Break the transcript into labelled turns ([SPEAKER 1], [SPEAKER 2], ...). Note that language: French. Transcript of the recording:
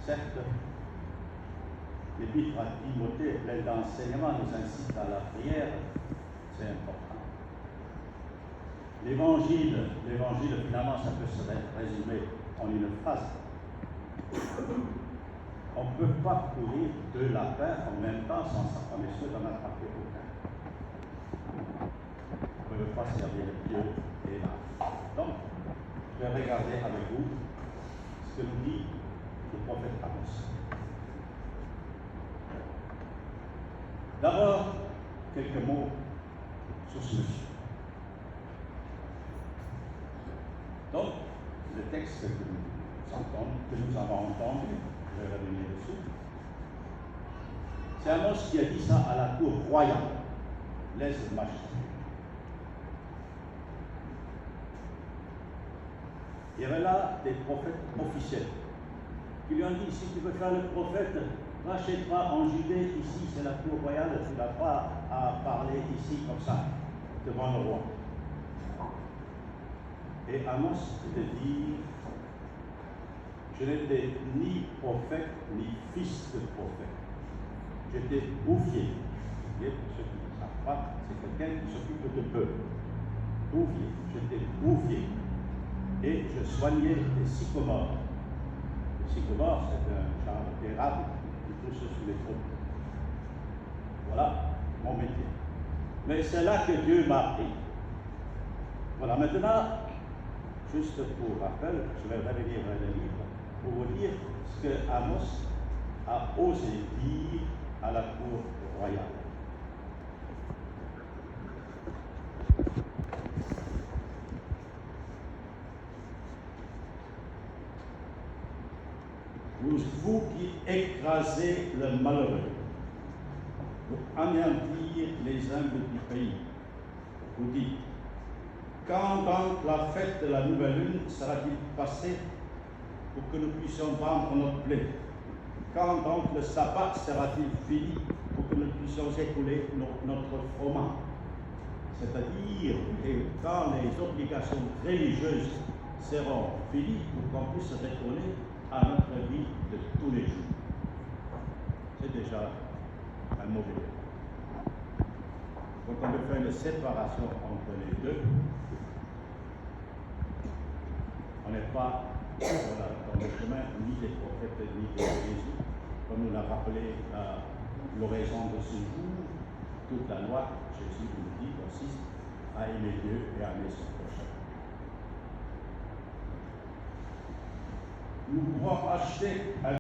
[SPEAKER 1] Certes, l'épître à Timothée, pleine d'enseignements, nous incite à la prière, c'est important. L'évangile, finalement, ça peut se résumer en une phrase. On ne peut pas courir deux lapins en même temps sans s'attendre d'en attraper aucun. On ne peut pas servir Dieu et l'âme. Donc, je vais regarder avec vous ce que nous dit le prophète Amos. D'abord, quelques mots sur ce monsieur. Donc, le texte que nous avons entendu, je vais revenir dessus, c'est Amos qui a dit ça à la cour royale, lèse-majesté. Il y avait là des prophètes officiels qui lui ont dit, si tu veux faire le prophète, va chez toi en Judée, ici c'est la cour royale, tu n'as pas à parler ici comme ça, devant le roi. Et Amos de dire, je n'étais ni prophète ni fils de prophète. J'étais bouvier. Bouvier, pour ceux qui ne savent pas, c'est quelqu'un qui s'occupe de bœufs. Bouvier. J'étais bouvier. Et je soignais les sycomores. Les sycomores, c'est un genre d'érable qui pousse sur les troupes. Voilà mon métier. Mais c'est là que Dieu m'a appris. Voilà, maintenant, juste pour rappel, je vais revenir à le livre pour vous dire ce que Amos a osé dire à la cour royale. Vous qui écrasez le malheureux, pour anéantir les humbles du pays, vous dites, quand donc la fête de la nouvelle lune sera-t-il passée pour que nous puissions vendre notre blé? Quand donc le sabbat sera-t-il fini pour que nous puissions écouler notre froment? C'est-à-dire, quand les obligations religieuses seront finies pour qu'on puisse retourner à notre vie de tous les jours. C'est déjà un mauvais départ. Donc on veut faire une séparation entre les deux. On n'est pas dans le chemin ni des prophètes ni de Jésus, comme nous l'a rappelé l'oraison de ce jour. Toute la loi, Jésus nous dit, consiste à aimer Dieu et à aimer son prochain. Nous pouvons acheter un